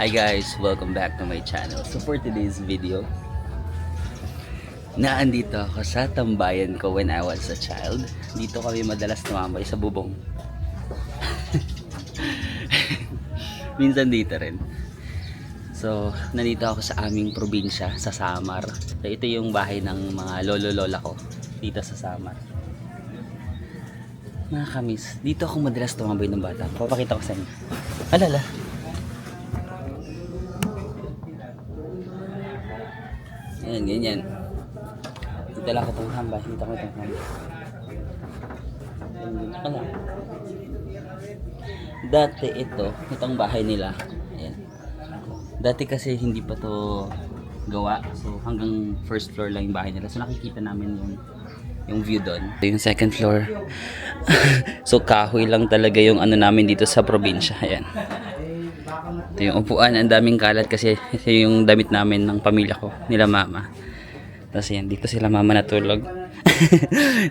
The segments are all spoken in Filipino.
Hi guys, welcome back to my channel. So for today's video, naandito ako sa tambayan ko when I was a child. Dito kami madalas tumambay sa bubong. Minsan dito rin. So, nandito ako sa aming probinsya, sa Samar. So, ito yung bahay ng mga lolo-lola ko dito sa Samar. Nakakamiss. Dito ako madalas tumambay ng bata. Papakita ko sa inyo. Alala. Ayan, ganyan. Dito lang ako tumambay. Dito ako tumambay. Ala. Dati itong bahay nila. Ayan. Dati kasi hindi pa to gawa. So hanggang first floor lang yung bahay nila. So nakikita namin yung view doon. Ito yung second floor. So kahoy lang talaga yung ano namin dito sa probinsya. Ayan. Ito yung upuan. Ang daming kalat kasi ito yung damit namin ng pamilya ko. Nila mama. Tapos yan. Dito sila mama natulog.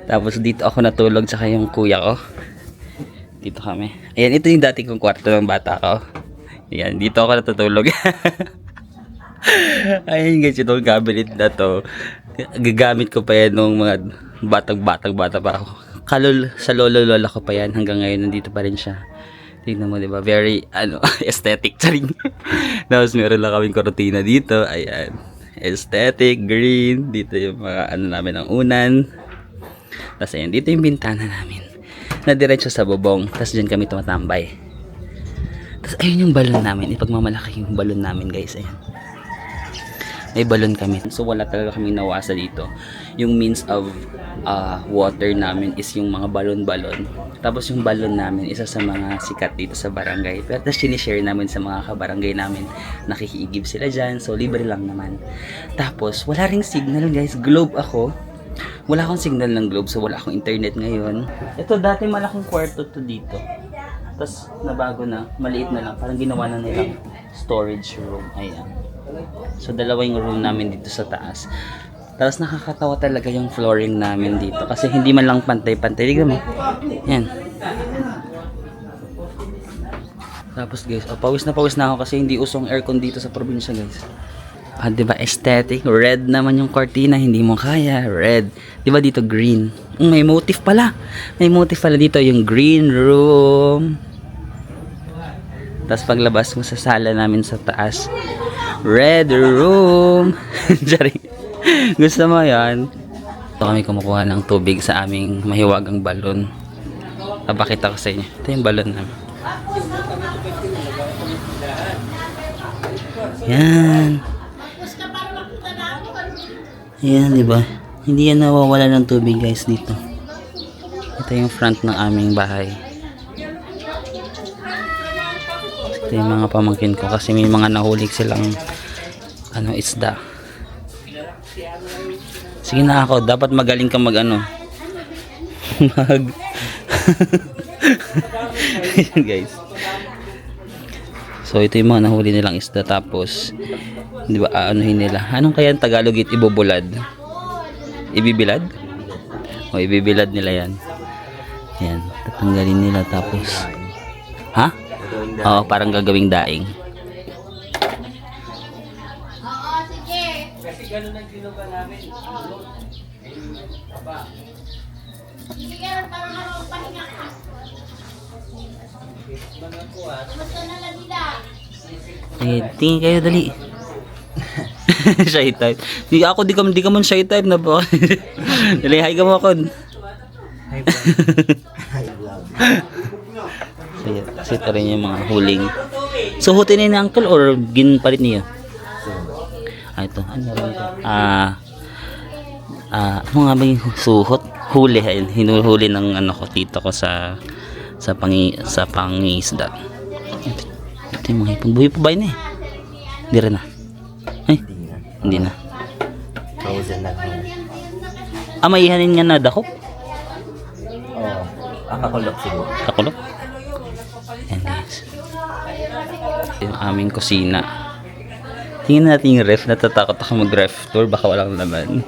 Tapos dito ako natulog. Tsaka yung kuya ko. Dito kami. Ayan. Ito yung dati kong kwarto ng bata ko. Ayan. Dito ako natutulog. Ayan guys. Itong cabinet na to. Gagamit ko pa yan nung mga bata pa ako. Sa lolo-lola ko pa yan. Hanggang ngayon nandito pa rin siya. Tingnan mo, diba? Very, aesthetic. Charing. Tapos meron lang kaming kortina dito. Ayan. Aesthetic, green. Dito yung mga namin ng unan. Tapos ayan. Dito yung bintana namin. Na diretso sa bubong. Tapos dyan kami tumatambay. Tapos ayun yung balon namin. Ipagmamalaki yung balon namin, guys. Ayan. May balon kami. So wala talaga kaming nawasa dito. Yung means of water namin is yung mga balon-balon. Tapos yung balon namin, isa sa mga sikat dito sa barangay. Pero tapos sinishare namin sa mga kabarangay namin. Nakikiigib sila dyan. So libre lang naman. Tapos wala ring signal, guys. Globe ako. Wala akong signal ng globe. So wala akong internet ngayon. Ito dati malaking kwarto to dito. Tapos nabago na. Maliit na lang. Parang ginawa na nilang storage room. Ayan. So dalawa yung room namin dito sa taas. Tapos nakakatawa talaga yung flooring namin dito. Kasi hindi man lang pantay-pantay. Tignan mo. Yan. Tapos guys, pawis na ako kasi hindi usong aircon dito sa probinsya, guys. Diba aesthetic? Red naman yung cortina. Hindi mo kaya. Red. Diba dito green? May motif pala. May motif pala dito. Yung green room. Tapos paglabas mo sa sala namin sa taas, red room. Sorry. Gusto mo yan? Ito kami kumukuha ng tubig sa aming mahiwagang balon. Papakita ko sa inyo. Ito yung balon namin. Yan. Yan, diba? Hindi yan nawawala ng tubig, guys, dito. Ito yung front ng aming bahay. Ito yung mga pamangkin ko kasi may mga nahulig silang isda. Sige na ako, dapat magaling ka mag guys. So ito yung mga nahuli nilang isda, tapos di ba aanuhin nila. Anong kaya ang Tagalog ibubulad? Ibibilad? O ibibilad nila yan. Yan, tatanggalin nila tapos ha? Oo, parang gagawing daing. Oo, sige. Kasi gano'n ang ginuga namin. Sige, parang pahinga ka. Kumusta na lang nila? Tingin kayo, dali. Shy type. Di ka man shy type na po. Dali, hi ka mo ako. Hi vlog. Hi vlog. Kasi ito rin yung mga huling. So hutin ni uncle or ginpalit niya? Ito. Ano rin ito? Ano nga ba yung suhot? Huli. Hinuhuli ng ko tito ko sa pangisda. Ito yung mga hipon. Buhay pa ba yun eh? Hindi rin na. Ay, hindi na. Frozen na. May ihanin nga na dakop? Oo. Kakulok siguro. Kakulok? Yan guys. Yung aming kusina. Tingnan natin yung ref. Natatakot ako mag-ref tour. Baka walang laman.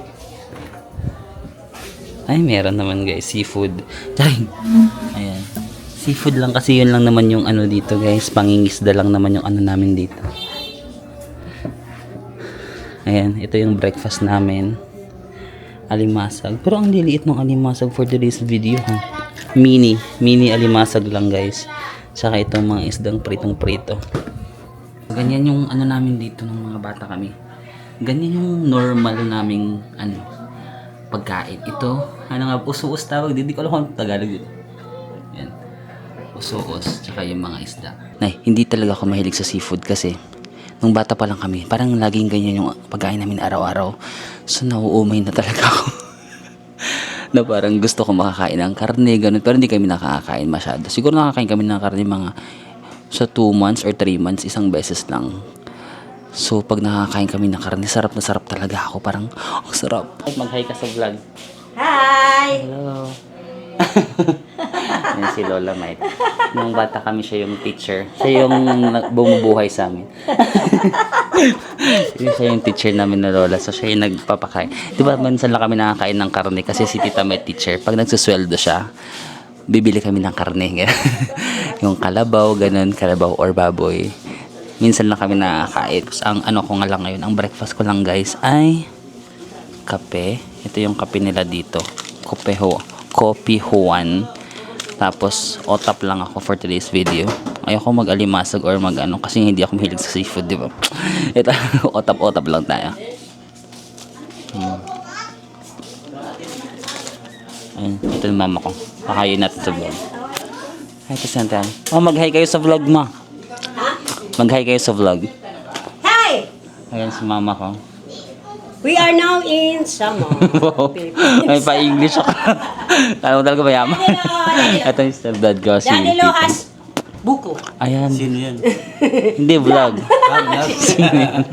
Ay, meron naman guys. Seafood. Ayan. Seafood lang kasi yun lang naman yung ano dito guys. Pangingisda lang naman yung ano namin dito. Ayan, ito yung breakfast namin. Alimasag. Pero ang liliit ng alimasag for today's video ha. Mini alimasag lang guys. Tsaka itong mga isdang pritong-prito. Ganyan yung ano namin dito ng mga bata kami. Ganyan yung normal naming ano, pagkain. Ito, ano nga, uso-us tawag. Hindi ko alam kung Tagalog dito. Yan. Uso-us, tsaka yung mga isda. Nay, hindi talaga ako mahilig sa seafood kasi nung bata pa lang kami, parang laging ganyan yung pagkain namin araw-araw. So, nauumay na talaga ako. Na parang gusto ko makakain ng karne, ganun. Pero hindi kami nakakain masyado. Siguro nakakain kami ng karne mga sa 2 months or 3 months, isang beses lang. So, pag nakakain kami ng karne, sarap na sarap talaga ako. Parang, ang sarap. Mag-hi ka sa vlog. Hi! Hello. Yan si Lola Mike. Nung bata kami, siya yung teacher. Siya yung bumubuhay sa amin. Siya yung teacher namin na Lola. So, siya yung nagpapakain. Di ba, minsan lang kami nakakain ng karne kasi si Tita may teacher. Pag nagsusweldo siya, bibili kami ng karne. Yung kalabaw, ganun, kalabaw or baboy. Minsan lang kami nakakain. Ang ano ko nga lang ngayon, ang breakfast ko lang guys ay kape. Ito yung kape nila dito. Kopi Juan. Tapos, otap lang ako for today's video. Ayoko mag-alimasag or mag-ano kasi hindi ako mahilig sa seafood, di ba? Ito, otap-otap lang tayo. Ayun, ito yung mama ko. Pakayin natin sa vlog. Hi, Tisantan. Oh, mag-hi kayo sa vlog, ma. Mag-hi kayo sa vlog. Hi! Ayan si mama ko. We are now in Samar. May pa-English ako. Alam mo talaga mayaman. Ito yung stepdad ko, si Danilo Tito. has buko. Ayan. Sino yan? Hindi, vlog. Sino yan?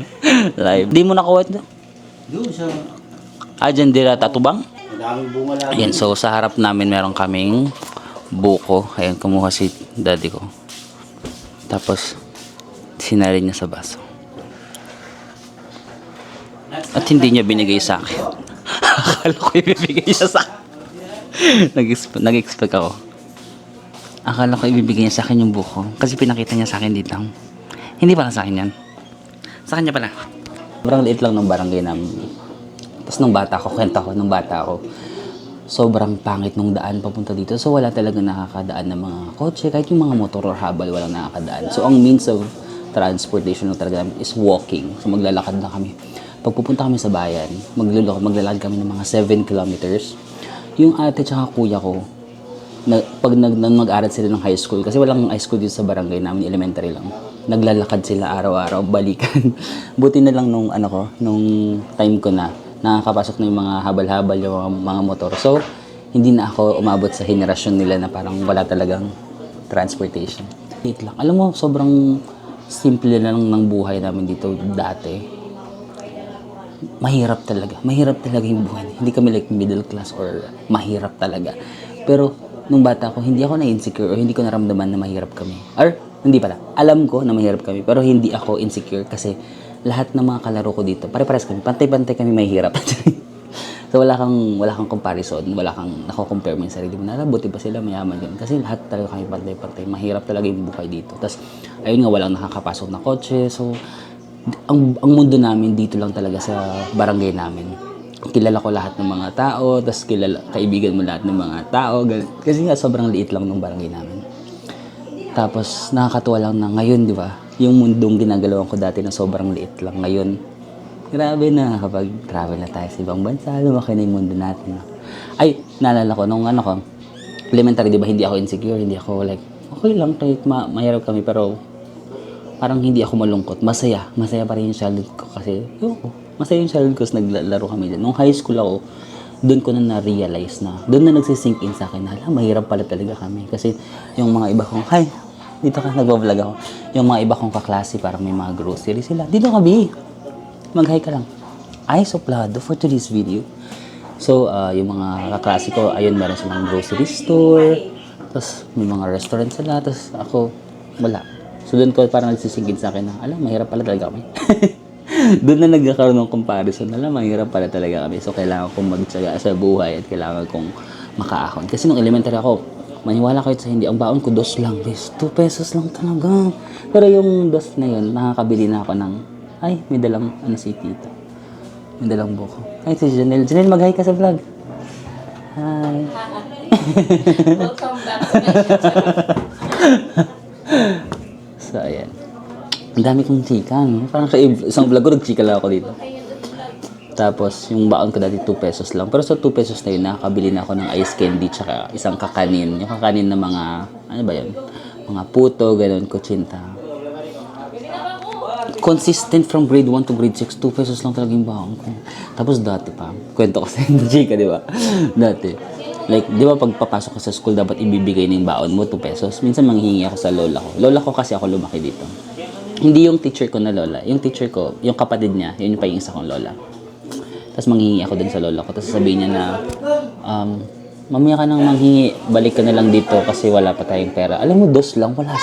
Live. Di mo nakuha ito? Doon sa... Dyan dira tatubang? Madaming bunga lang. Ayan, so sa harap namin meron kaming buko. Ayan, kumuha si daddy ko. Tapos, sinarin niya sa baso. At hindi niya binigay sa akin. Akala ko ibibigay niya sa akin. Nag-expect ako. Akala ko ibibigay niya sa akin yung buko. Kasi pinakita niya sa akin dito. Hindi pala sa akin yan. Sa kanya pala. Sobrang liit lang ng barangay namin. Tapos nung bata ko, kwenta ko, nung bata ko, sobrang pangit nung daan papunta dito. So wala talaga nakakadaan ng mga kotse. Kahit yung mga motor or habal, walang nakakadaan. So ang means of transportation talaga namin is walking. So maglalakad na kami. Pag pupunta kami sa bayan, maglalakad kami ng mga 7 kilometers. Yung ate tsaka kuya ko, pag mag-aral sila ng high school, kasi walang high school dito sa barangay namin, elementary lang. Naglalakad sila araw-araw, balikan. Buti na lang nung time ko na, nakakapasok na yung mga habal-habal, yung mga motor. So, hindi na ako umabot sa henerasyon nila na parang wala talagang transportation. Wait lang. Alam mo, sobrang simple na lang ng buhay namin dito dati. Mahirap talaga yung buhay. Hindi kami like middle class or mahirap talaga. Pero nung bata ako, hindi ako na-insecure or hindi ko naramdaman na mahirap kami. Or hindi pala, alam ko na mahirap kami pero hindi ako insecure kasi lahat ng mga kalaro ko dito, pare-pares kami, pantay-pantay kami mahirap. So wala kang comparison, wala kang nako-compare mo yung sarili mo. Buti ba sila mayaman din? Kasi lahat talaga kami pantay-pantay. Mahirap talaga yung buhay dito. Tapos ayun nga, walang nakakapasok na kotse. So ang mundo namin dito lang talaga sa barangay namin. Kilala ko lahat ng mga tao, tapos kaibigan mo lahat ng mga tao. Kasi nga sobrang liit lang ng barangay namin. Tapos nakakatuwa lang na ngayon, di ba? Yung mundong ginagalawan ko dati na sobrang liit lang. Ngayon, grabe na kapag travel na tayo sa ibang bansa, lumaki na yung mundo natin. Ay, naalala ko, nung elementary, di ba, hindi ako insecure, hindi ako like, okay lang, kahit mahirap kami, pero parang hindi ako malungkot. Masaya pa rin yung childhood ko kasi, masaya yung childhood ko kasi naglalaro kami dyan. Nung high school ako, doon ko na na-realize na, doon na nagsisink in sa akin na, mahirap pala talaga kami. Kasi yung mga iba kong, dito ka, nagbablog ako. Yung mga iba kong kaklase, parang may mga grocery sila. Dito ka, B. Mag-hi ka lang. Ay, suplado for today's video. So, yung mga kaklase ko, ayun, meron silang grocery store. Tapos, may mga restaurant sila. Tapos, ako, wala. So, doon ko parang nagsisingin sa akin na, mahirap pala talaga kami. Doon na nagkakaroon ng comparison. Mahirap pala talaga kami. So, kailangan kong magtsaga sa buhay at kailangan kong makaahon. Kasi nung elementary ako, Maniwala kayo sa hindi, ang baon ko dos lang, guys. 2 pesos lang talaga. Pero yung dos na yun, nakakabili na ako ng, ay, may dalang, ano si tita. May dalang buko. Ay, si Janelle. Janelle, mag-hi ka sa vlog. Hi. Welcome back to my channel. So, ayan. Ang dami kong chika, no? Parang sa isang vlog ko, nag-chika lang ako dito. Tapos, yung baon ko dati 2 pesos lang. Pero sa 2 pesos na yun, nakakabili na ako ng ice candy tsaka isang kakanin. Yung kakanin na mga, ano ba yun? Mga puto, ganun, kutsinta. Consistent from grade 1 to grade 6, 2 pesos lang talaga yung baon ko. Tapos dati pa, kwento ko sa chika, di ba? Dati. Like, di ba pag papasok ka sa school, dapat ibibigay ng baon mo 2 pesos. Minsan manghihingi ako sa lola ko. Lola ko kasi ako lumaki dito. Hindi yung teacher ko na lola. Yung teacher ko, yung kapatid niya, yun yung paying isa kong lola. Tapos manghingi ako din sa lola ko. Tapos sabihin niya na, mamaya ka nang manghingi, balik ka na lang dito kasi wala pa tayong pera. Alam mo, dos lang. Wala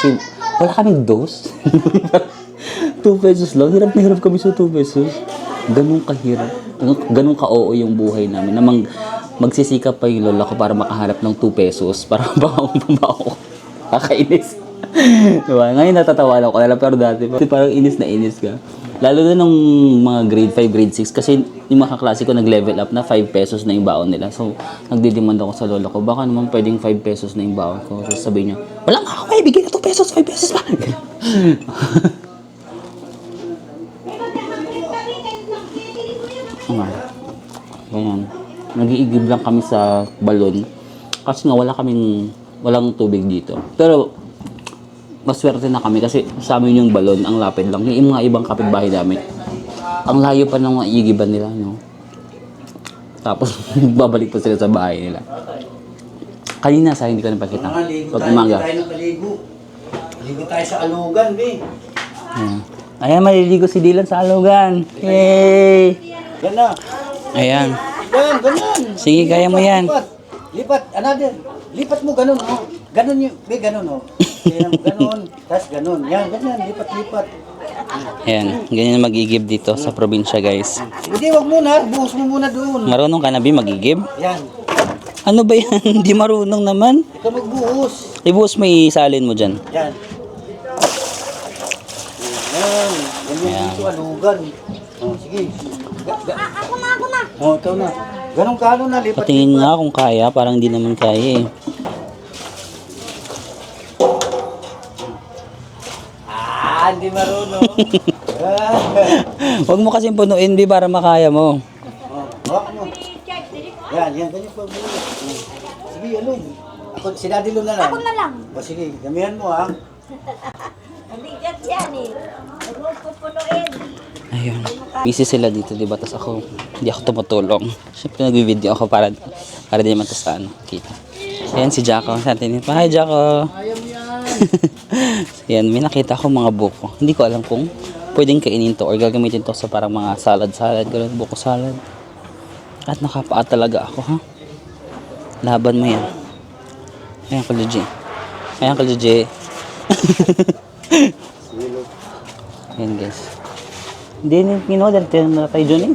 kaming dos. 2 pesos lang. Hirap na hirap kami sa 2 pesos. Ganun kahirap. Ganun ka-oo yung buhay namin. Na magsisikap pa yung lola ko para makahanap ng 2 pesos. Para mabaho. Kakainis. Diba? Ngayon natatawa ko na lang. Pero dati parang inis na inis ka. Lalo na nung mga grade 5, grade 6. Kasi yung mga kaklase ko nag-level up na 5 pesos na yung baon nila. So, nagdidemand ako sa lola ko. Baka naman pwedeng 5 pesos na yung baon ko. Tapos sabihin niya, wala nga ako kayo. Bigyan na 2 pesos. 5 pesos pa. Ganyan. Nag-iigib lang kami sa balon. Kasi nga walang tubig dito. Pero, maswerte na kami kasi sa amin yung balon, ang lapit lang. Yung mga ibang kapitbahay namin, ang layo pa ng mga iigiban nila, no? Tapos, babalik pa sila sa bahay nila. Kanina, sa hindi ko napakita. Pag umaga. Ligo tayo sa alugan, be. Ayan, maliligo si Dylan sa alugan. Yay! Yan na. Ayan. Yan, ganun. Sige, kaya mo yan. Lipat, another. Lipat mo ganun, oh. Ganun yung, be, ganun, oh. Kaya ganun, tas ganun. Yan, ganyan, lipat. Ayan, ganyan mag-igib dito sa probinsya, guys. Hindi, wag muna. Buhos mo muna doon. Marunong ka na, Bi, mag-igib? Yan. Ano ba yan? Hindi marunong naman. Ikaw magbuhos. Ibuhos mo, isalin mo dyan. Yan. Yan. Yan yung dito, alugan. Oh, sige. Ako na. Oh, ikaw na. Ganun ka, ano na, lipat. Patingin nga kung kaya, parang hindi naman kaya eh. Hindi marunong. Huwag mo kasing punuin, Bi, para makaya mo. Hawak mo. Yan, ganyan pa buhos. Sige, alun. Ako, si Daddy Lou na lang. Ako na lang. O sige, gamihan mo, ha. Hindi yan eh. Huwag ko punuin. Ayun. Busy sila dito, di ba? Tapos ako, hindi ako tumutulong. Siyempre, nag-video ako para di naman tas ano, kita. Ayan, si Jacko. Hi, Jacko. Ayan, may nakita ko mga buko. Hindi ko alam kung pwedeng kainin to or gagamitin to sa parang mga salad, ganun, buko salad. At nakapaa talaga ako, ha? Laban mo yan. Ayan, Kaluji. Ayan, guys. Hindi ninoder, tinanong na tayo dyan eh.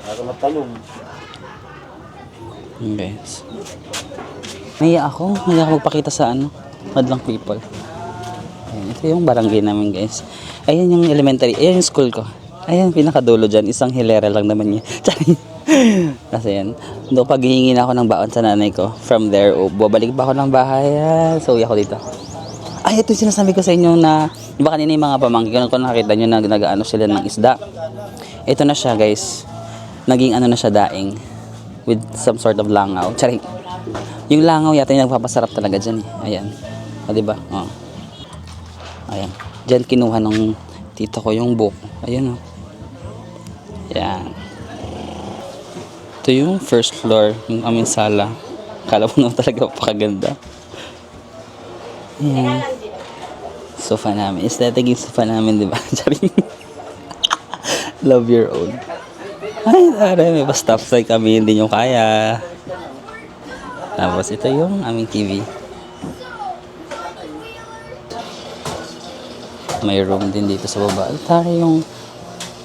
Para matalong. Guys. Naiya ako magpakita sa madlang people. Ayan, ito yung barangay namin, guys. Ayan yung elementary, ayan yung school ko. Ayan, pinakadulo dyan, isang hilera lang naman niya. Kasi yan, doon pag hihingi na ako ng baon sa nanay ko, from there, babalik pa ako ng bahay. So, uwi ako dito. Ay, ito yung sinasabi ko sa inyo na, di ba kanina yung mga pamangkin ko nakita nyo na nag-ano sila ng isda. Ito na siya, guys. Naging na siya, daing. With some sort of langaw. Charing. Yung langaw yata yung nagpapasarap talaga dyan. Ayan. O, diba? O. Ayan. Dyan kinuha ng tito ko yung buko. Ayan, o. Ayan. Ito yung first floor. Yung aming sala. Kala mo naman talaga pakaganda. Ayan. Sofa namin. Aesthetic yung sofa namin, diba? Charing. Love your own. Ay, tara, may pa-stop sign kami, hindi nyo kaya. Tapos ito yung aming TV. May room din dito sa baba. Tara, yung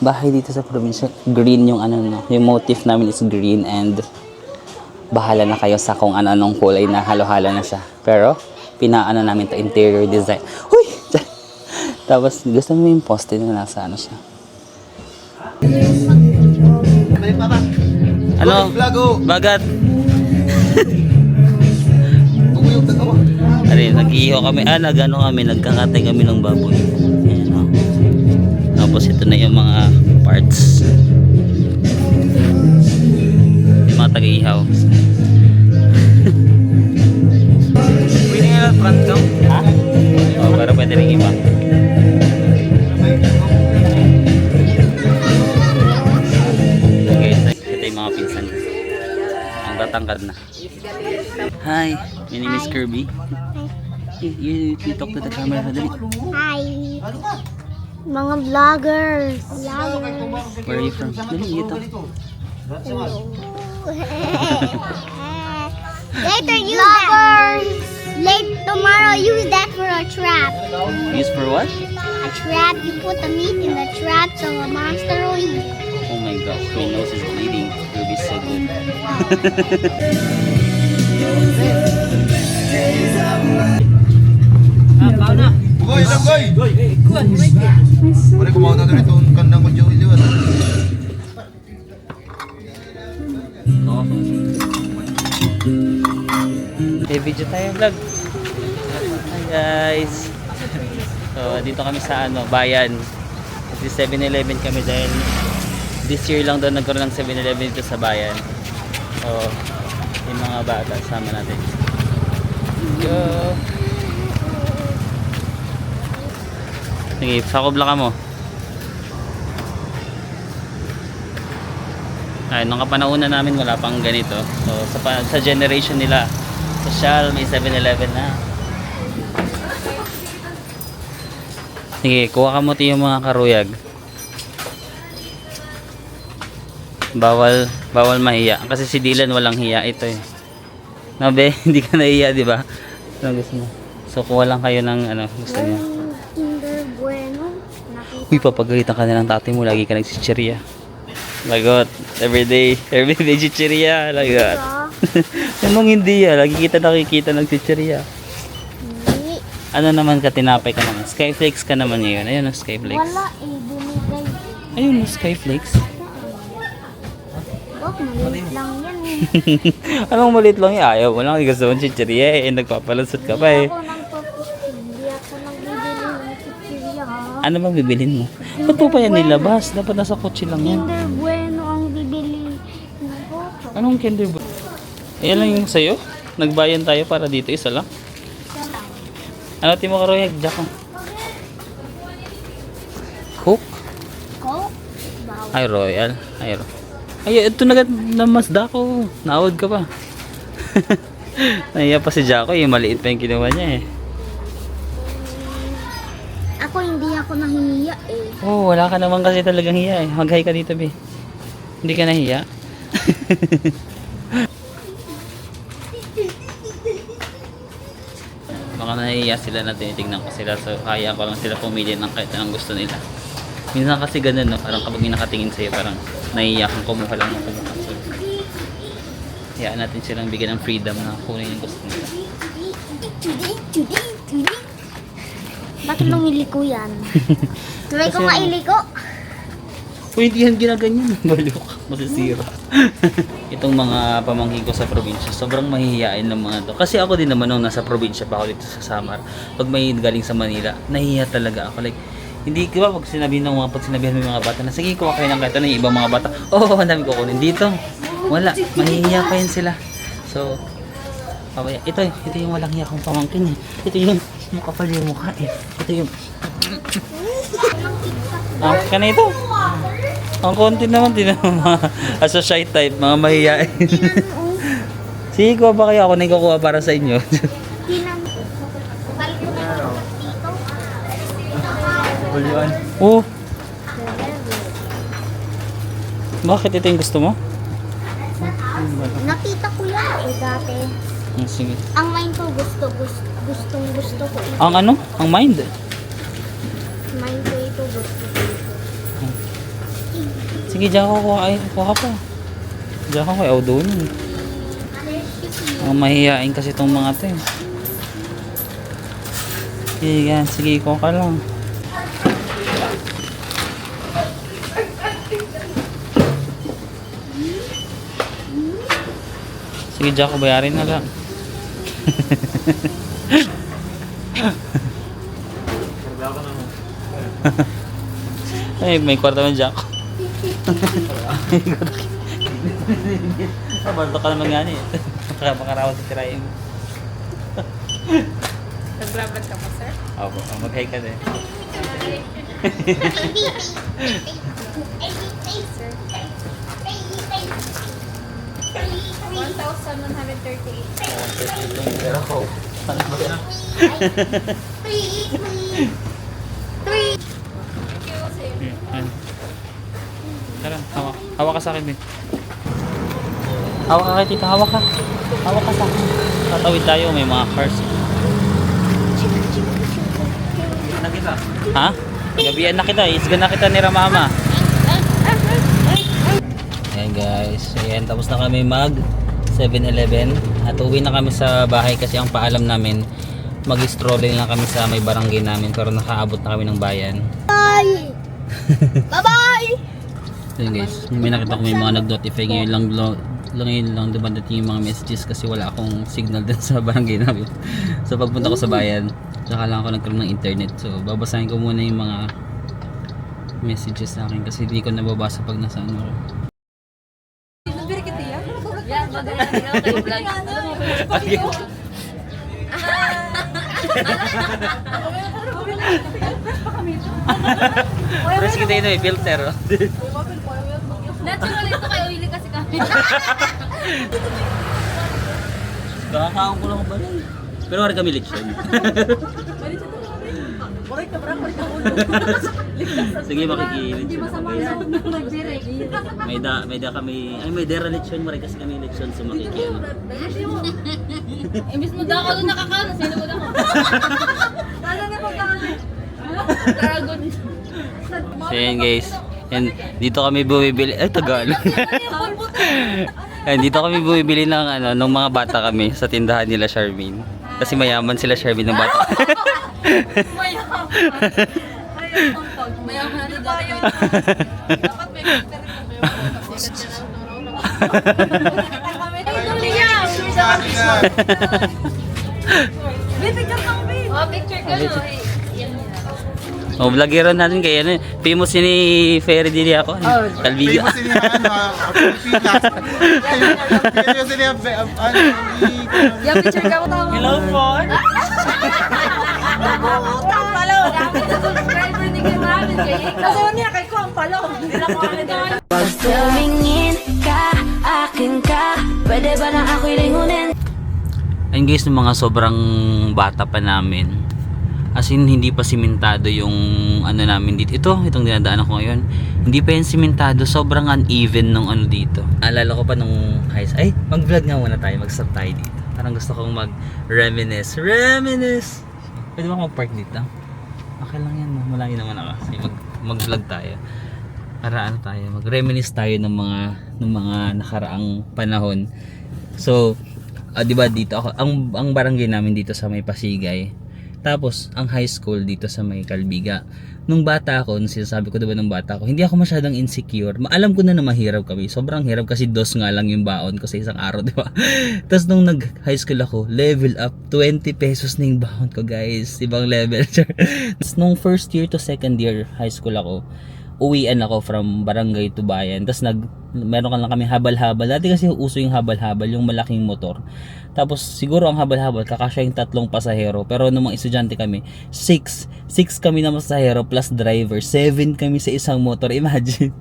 bahay dito sa probinsya. Green yung yung motif namin is green and bahala na kayo sa kung ano-anong kulay na halo-halo na siya. Pero, pinaano namin to interior design. Huy! Tapos, gusto mo yung poste na nasa ano siya. Ano? Bagat? Ano yun, nag-iho kami. Nag-ano kami, nagkakatay kami ng baboy. Ayan, o. Tapos ito na yung mga parts. Yung mga taga-ihaw. Pwede nga lang front cam? Ha? Oo, pero pwede rin iba. Okay, ito yung mga pinsan. Ang tatangkad na. Hi, my name is Kirby. You talk to the camera, dali. Hi. Mga vloggers. Where are you from? Dali, you talk. Later use that. Late tomorrow use that for a trap. Use for what? A trap. You put the meat in the trap so a monster will eat. Oh my gosh, my nose is bleeding. Kirby is so good. Goy, ilang goy! Mari kumaw na dito ang kandang ko Joey Liwan. Okay, video tayo vlog. Hi guys. So, dito kami sa bayan. Kasi 7-Eleven kami dahil this year lang daw nagkaroon ng 7-Eleven dito sa bayan. So, yung mga bata sama natin. Go. Sige, sakobla ka mo. Ay, nung kapanauna namin wala pang ganito. So, sa generation nila, social, may 7-Eleven na. Sige, kuha ka mo yung mga karuyag. Bawal mahiya. Kasi si Dylan walang hiya. Ito eh. Nabe, hindi ka nahiya, di ba? Ano gusto mo? So, kuha lang kayo ng gusto niyo. Kinder Bueno. Uy, papagalitan ka na ng tatay mo. Lagi ka nagsichirya. Lagot. Everyday chichirya. Lagot. Anong hindi ya? Lagi kita nakikita nagsichirya. Ano naman ka, tinapay ka naman? Skyflakes ka naman ngayon. Ayun ang Skyflakes. Wala eh. Binigay. Ayun ang Skyflakes. Oh, maliit lang yan eh. Anong maliit lang yan? Ayaw mo lang. Gusto mong chichirya eh. Nagpapalusot ka pa eh. Hindi ako nagbibili ng chichirya ha. Ano bang bibilin mo? Ba't po pa yan nilabas? Dapat nasa kotse lang yan. Kinder Bueno ang bibili. Nako. Anong Kinder Bueno? Ayan lang yung sa'yo. Nagbayan tayo para dito. Isa lang. Ano timo karoyag? Diyan Coke? Coke? Bawal. Ay, Royal. Ay, ito na Mazda ko. Naawad ka pa. Nahiya pa si Jaco. Yung maliit pa yung kinuha niya eh. Ako hindi ako nahihiya eh. Oh, wala ka naman kasi talagang hiya eh. Mag-hi ka dito, be. Hindi ka nahiya? Baka nahiya sila na tinitignan ko sila. So, kaya ko lang sila pumili ng kahit anong gusto nila. Minsan kasi ganun, no? Parang kapag may nakatingin sa'yo, parang nahiya kang kumuha lang ng kumuha. So, hayaan natin silang bigyan ng freedom na kunin yung gusto nila. Bakit lumiliko yan? Tuloy ko nga iliko. Uy, hindi yan ginaganyan. Baliw ka. Masisira. Itong mga pamangkin ko sa probinsya, sobrang mahihiyain ng mga to. Kasi ako din naman nung nasa probinsya pa ako dito sa Samar. Pag may galing sa Manila, nahihiya talaga ako. Like, hindi, diba, pag sinabihan mo yung mga bata na, sige, kuha kayo ng kahit ano yung ibang mga bata. Oh, ang dami kukunin dito. Wala. Mahihiya pa yan sila. So, ito yung walang hiya kong pamangkin eh. Ito yung makapal yung mukha eh. Ito yung... kaya ito? Ang konti naman, din naman as a shy type, mga mahihain. Sige, kuha ba kayo? Ako na ikukuha para sa inyo. Oh. Bakit ito yung gusto mo? Nakita ko yan eh dati. Sige. Ang mind ko gusto ko ito. Ang ano? Ang mind? Mind ko ito gusto ko ito. Sige, diyan ko kuha pa. Diyan ko ayaw doon. Mahihain kasi itong mga to eh. Sige, yan. Sige, ikaw ka lang. Sige, Jaco, bayarin na lang. Ay, may kwarta man, Jaco. Balto ka naman nga niya. Makarawan sa tirahin. Naglaban ka pa, sir? Opo, mag-hi ka din. 1,138. Pero ko, paano ba yan? Tara, hawak. Hawak ka sa akin, Ben. Hawak ka kay tita, hawak ka. Hawak ka sa akin. Tatawid tayo, may mga cars. Na kita. Ha? Gabihan na kita, isgan na kita ni Ramama. Ayan guys, ayan, tapos na kami mag 7-Eleven at uwi na kami sa bahay kasi ang paalam namin mag-strolling lang kami sa may barangay namin pero nakaabot na kami ng bayan. Bye! Bye-bye! Ayan guys, may nakita ko may mga nag-notify ngayon lang dumadating yung mga messages kasi wala akong signal din sa barangay namin. So pagpunta ko sa bayan, saka lang ako nagkaroon ng internet. So babasahin ko muna yung mga messages sa akin kasi hindi ko nababasa pag nasa ano ko. Yan, magaling ka kayo vlog. Alam mo, Press kita ito eh, filter. natural ito kayo, hili kasi kami. Kakakaon ko lang ba lang. Pero wala kami leksyon. Sige, makikilit siya. May da kami, ay may dera leksyon, maray kasi kami leksyon so makikiano. Imbis mo daw ako doon nakakaano, sino mo daw ako? Ano na pagkakas? Dragon. So yan guys, yan, dito kami bumibili, ay Tagalog. Yan, dito kami bumibili ng ano, ng mga bata kami sa tindahan nila Charmaine. Kasi mayaman sila Charmaine ng bata. Mayaman. Mayaman na rin dati. Dapat may filter ito. May picture ka mo, babe. Oh, picture ka no. O, vlogero natin kaya ano, famous yun ni Ferry Dili ako. Talbiga. Famous sila Pilipinas. Famous sila Yung picture ka mo tao. Hello po. Ang palaw. Dapat sa subscriber ni Kim Ramen. Kasi niya kay ko ang palaw. Hindi na ko ano. Pag tumingin ka, akin ka, pwede ba na ako'y lingunin? Ayun guys, yung mga sobrang bata pa namin. As in, hindi pa simentado yung ano namin dito. Itong dinadaanan ko ngayon. Hindi pa yan simentado. Sobrang uneven nung ano dito. Alala ko pa nung high school. Ay, mag-vlog nga muna tayo. Mag-stop tayo dito. Parang gusto kong mag-reminisce. Reminisce! Pwede ba mag-park dito? Okay lang yan. Malayo naman ako. Kasi mag-vlog tayo. Para ano tayo. Mag-reminisce tayo ng mga nakaraang panahon. So, di ba dito ako, ang barangay namin dito sa may Pasigay. Tapos, ang high school dito sa may Calbiga. Nung bata ako, nung sinasabi ko diba nung bata ako, hindi ako masyadong insecure. Alam ko na mahirap kami. Sobrang hirap kasi dos nga lang yung baon ko sa isang araw, diba? Tapos nung nag-high school ako, level up, 20 pesos na yung baon ko, guys. Ibang level. Tapos nung first year to second year high school ako, uwian ako from barangay to bayan. Tapos meron ka lang kami habal-habal. Dati kasi uso yung habal-habal, yung malaking motor. Tapos siguro ang habal-habal, kakasya yung 3 pasahero. Pero nung mga estudyante kami, 6 kami na pasahero plus driver. 7 kami sa isang motor. Imagine.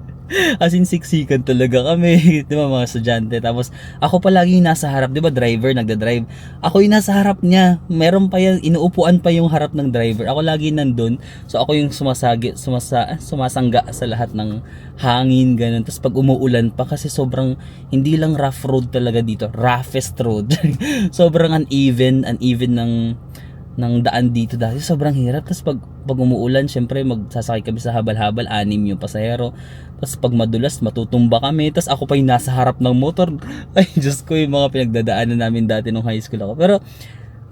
As in, siksikan talaga kami. Di ba mga estudyante? Tapos ako palagi yung nasa harap. Di ba driver, nagda-drive. Ako yung nasa harap niya. Meron pa yan, inuupuan pa yung harap ng driver. Ako lagi nandun. So ako yung sumasangga sa lahat ng hangin, ganun. Tapos pag umuulan pa, kasi sobrang, hindi lang rough road talaga dito. Roughest road. Sobrang uneven ng daan dito dati. Sobrang hirap. Tapos pag pag umuulan, syempre magsasakay kami sa habal-habal, 6 yung pasahero. Tapos pag madulas, matutumba kami. Tapos ako pa yung nasa harap ng motor. Ay, Diyos ko, yung mga pinagdadaanan namin dati nung high school ako. Pero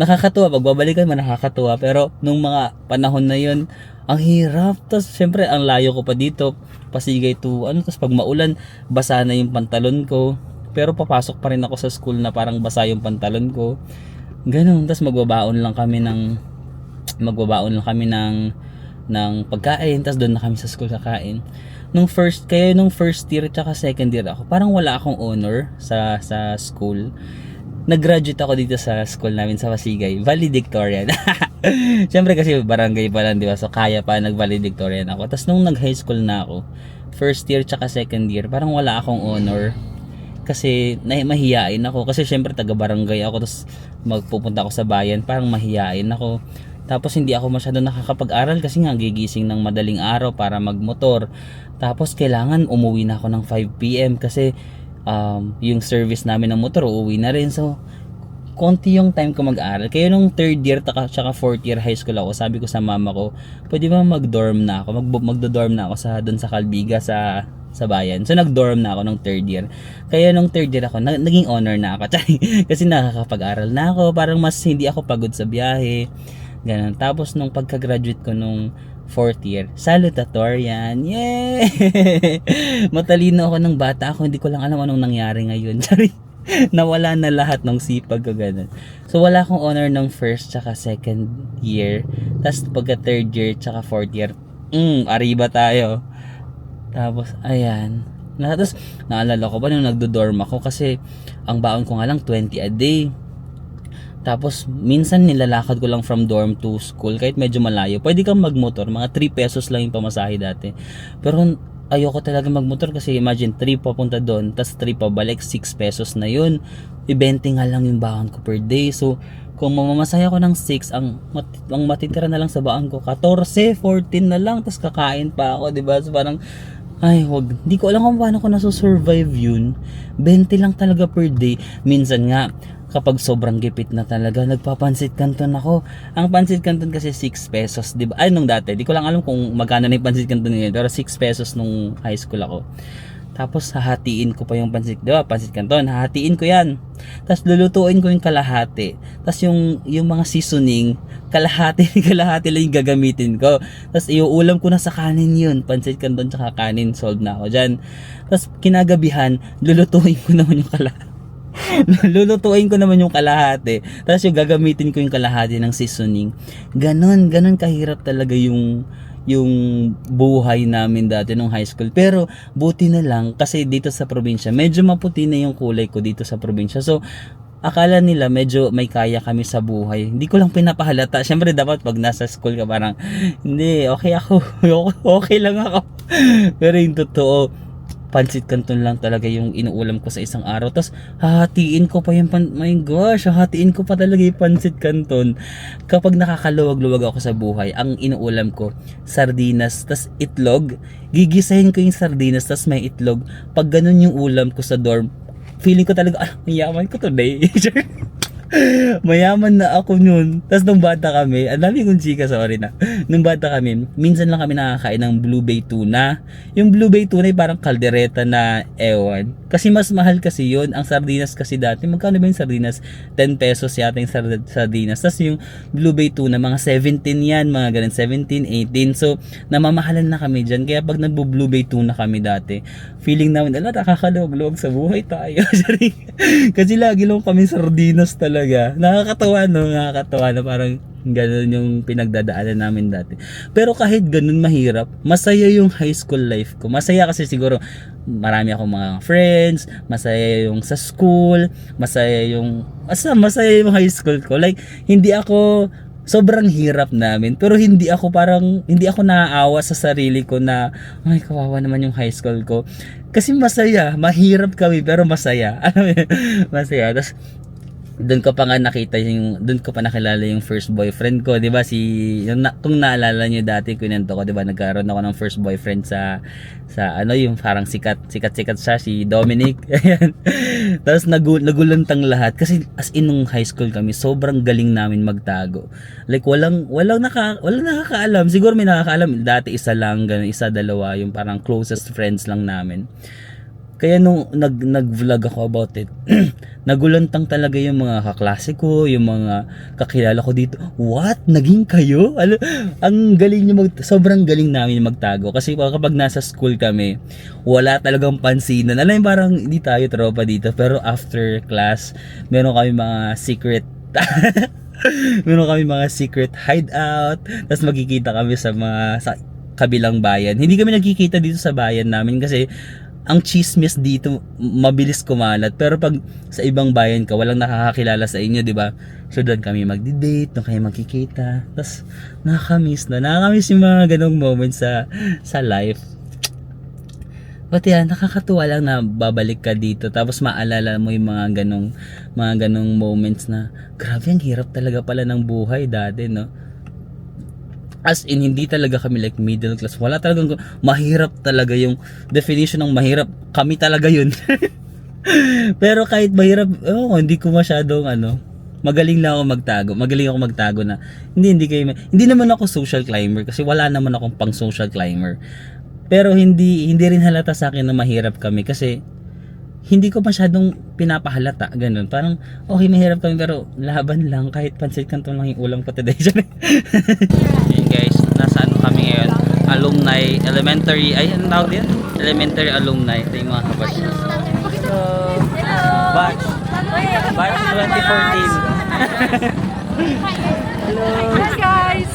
nakakatuwa, pag babalikan man nakakatuwa. Pero nung mga panahon na yun, ang hirap. Tapos syempre, ang layo ko pa dito. Pasigay to, tapos pag maulan, basa na yung pantalon ko. Pero papasok pa rin ako sa school na parang basa yung pantalon ko. Ganun. Tapos magbabaon lang kami ng pagkain, tapos doon na kami sa school kakain. Nung first year at saka second year ako, parang wala akong honor sa school. Nag-graduate ako dito sa school namin sa Pasigay, valedictorian. Siyempre kasi barangay pa lang, di ba? So kaya pa, nag-valedictorian ako. Tapos nung nag-high school na ako, first year tsaka second year, parang wala akong honor. Kasi mahiyain ako. Kasi syempre taga-barangay ako, tapos magpupunta ako sa bayan, parang mahiyain ako. Tapos hindi ako masyado nakakapag-aral kasi nga gigising ng madaling araw para magmotor. Tapos kailangan umuwi na ako ng 5 PM kasi yung service namin ng motor uuwi na rin. So konti yung time ko mag-aral. Kaya nung third year tsaka fourth year high school ako, sabi ko sa mama ko, pwede ba mag-dorm na ako? Magdo-dorm na ako doon sa Calbiga sa bayan. So nag-dorm na ako nung third year. Kaya nung third year ako, naging honor na ako. Kasi nakakapag-aral na ako. Parang mas hindi ako pagod sa biyahe. Ganun. Tapos nung pagka-graduate ko nung fourth year, salutatorian. Yay! Matalino ako ng bata ako. Hindi ko lang alam anong nangyari ngayon. Nawala na lahat ng sipag ko, ganun. So wala akong honor ng first tsaka second year. Tapos pagka third year tsaka fourth year, ariba tayo. Tapos ayan. Tapos naalala ko pa nung nagdo-dorm ako kasi ang baon ko nga lang 20 a day. Tapos minsan nilalakad ko lang from dorm to school kahit medyo malayo. Pwede kang magmotor, mga 3 pesos lang yung pamasahe dati. Pero ayoko talaga magmotor kasi imagine 3 papunta doon, tas 3 pabalik, 6 pesos na yun. 20 nga lang yung baon ko per day. So kung mamamasaya ko ng 6, ang matitira na lang sa baon ko 14, 14 na lang, tas kakain pa ako, diba? So parang hindi ko alam kung paano ko nasusurvive yun. 20 lang talaga per day. Minsan nga kapag sobrang gipit na talaga, nagpapansit canton ako. Ang pansit canton kasi 6 pesos, di ba? Ay, nung dati, di ko lang alam kung magkano na yung pansit canton ngayon, pero 6 pesos nung high school ako. Tapos hahatiin ko pa yung pansit, di ba? Pansit canton, hahatiin ko yan. Tapos lulutuin ko yung kalahati. Tapos yung mga seasoning, kalahati lang yung gagamitin ko. Tapos iuulam ko na sa kanin yun. Pansit canton tsaka kanin, solve na ako dyan. Tapos kinagabihan, lulutuin ko naman yung kalahati. Tapos yung gagamitin ko yung kalahati ng seasoning. Ganon kahirap talaga yung buhay namin dati nung high school. Pero buti na lang kasi dito sa probinsya, medyo maputi na yung kulay ko dito sa probinsya. So akala nila medyo may kaya kami sa buhay. Hindi ko lang pinapahalata. Syempre dapat pag nasa school ka parang hindi, okay ako. Okay lang ako. Pero yung totoo, pansit canton lang talaga yung inuulam ko sa isang araw. Tapos hahatiin ko pa yung hahatiin ko pa talaga yung pansit canton. Kapag nakakaluwag-luwag ako sa buhay, ang inuulam ko sardinas, tas itlog. Gigisahin ko yung sardinas, tas may itlog. Pag ganun yung ulam ko sa dorm, feeling ko talaga, mayaman ko today. Mayaman na ako nun. Tapos nung bata kami, ang dami kong chika, sorry na. Nung bata kami, minsan lang kami nakakain ng Blue Bay tuna. Yung Blue Bay tuna ay parang kaldereta na ewan. Kasi mas mahal kasi yun. Ang sardinas kasi dati, magkano ba yung sardinas? 10 pesos yata yung sardinas. Tapos yung Blue Bay tuna, mga 17 yan, mga ganun, 17, 18. So, namamahalan na kami dyan. Kaya pag nagbo-Blue Bay tuna kami dati, feeling namin, nakakaluwag-luwag sa buhay tayo. Kasi lagi lang kami sardinas talaga. Nakakatawa na parang ganun yung pinagdadaanan namin dati. Pero kahit ganun mahirap, masaya yung high school life ko. Masaya kasi siguro marami akong mga friends, masaya yung sa school, masaya yung high school ko. Like, hindi ako sobrang hirap namin, pero hindi ako naaawa sa sarili ko na ay kawawa naman yung high school ko. Kasi masaya, mahirap kami pero masaya. Masaya. Tapos doon ko pa nga nakita doon ko pa nakilala yung first boyfriend ko, 'di ba? Kung naalala niyo dati kwento ko, 'di ba? Nagkaroon ako ng first boyfriend sa ano, yung parang sikat siya, si Dominic. Ayan. Tapos nagulantang lahat kasi as in nung high school kami, sobrang galing namin magtago. Like walang nakakaalam. Siguro may nakakaalam, dati isa lang, ganun, isa, dalawa, yung parang closest friends lang namin. Kaya nung nag-vlog ako about it, nagulantang talaga yung mga kaklase ko, yung mga kakilala ko dito. What? Naging kayo? Ang galing nyo sobrang galing namin magtago. Kasi kapag nasa school kami, wala talagang pansinan. Alam mo, parang hindi tayo tropa dito. Pero after class, meron kami mga secret hideout. Tapos magkikita kami sa kabilang bayan. Hindi kami nagkikita dito sa bayan namin kasi ang chismis dito mabilis kumalat, pero pag sa ibang bayan ka, walang nakakakilala sa inyo, 'di ba? So doon kami magdi-date, doon kayo magkikita. Tapos nakakamiss yung mga ganong moments sa life. But yan, nakakatuwa lang na babalik ka dito, tapos maalala mo yung mga ganong moments na grabe, ang hirap talaga pala ng buhay dati, no? As in, hindi talaga kami like middle class. Wala talagang mahirap talaga, yung definition ng mahirap. Kami talaga yun. Pero kahit mahirap, hindi ko masyadong magaling lang ako magtago. Magaling ako magtago na hindi naman ako social climber kasi wala naman akong pang social climber. Pero hindi rin halata sa akin na mahirap kami kasi hindi ko masyadong pinapahalata, ganun. Parang, okay, mahirap kami, pero laban lang, kahit pansit canton lang yung ulam ko today. Hey guys, nasa kami ngayon? Alumni, elementary, ano tawag yan? Elementary alumni. Ito yung mga kabatch. Batch 2014. Hi guys!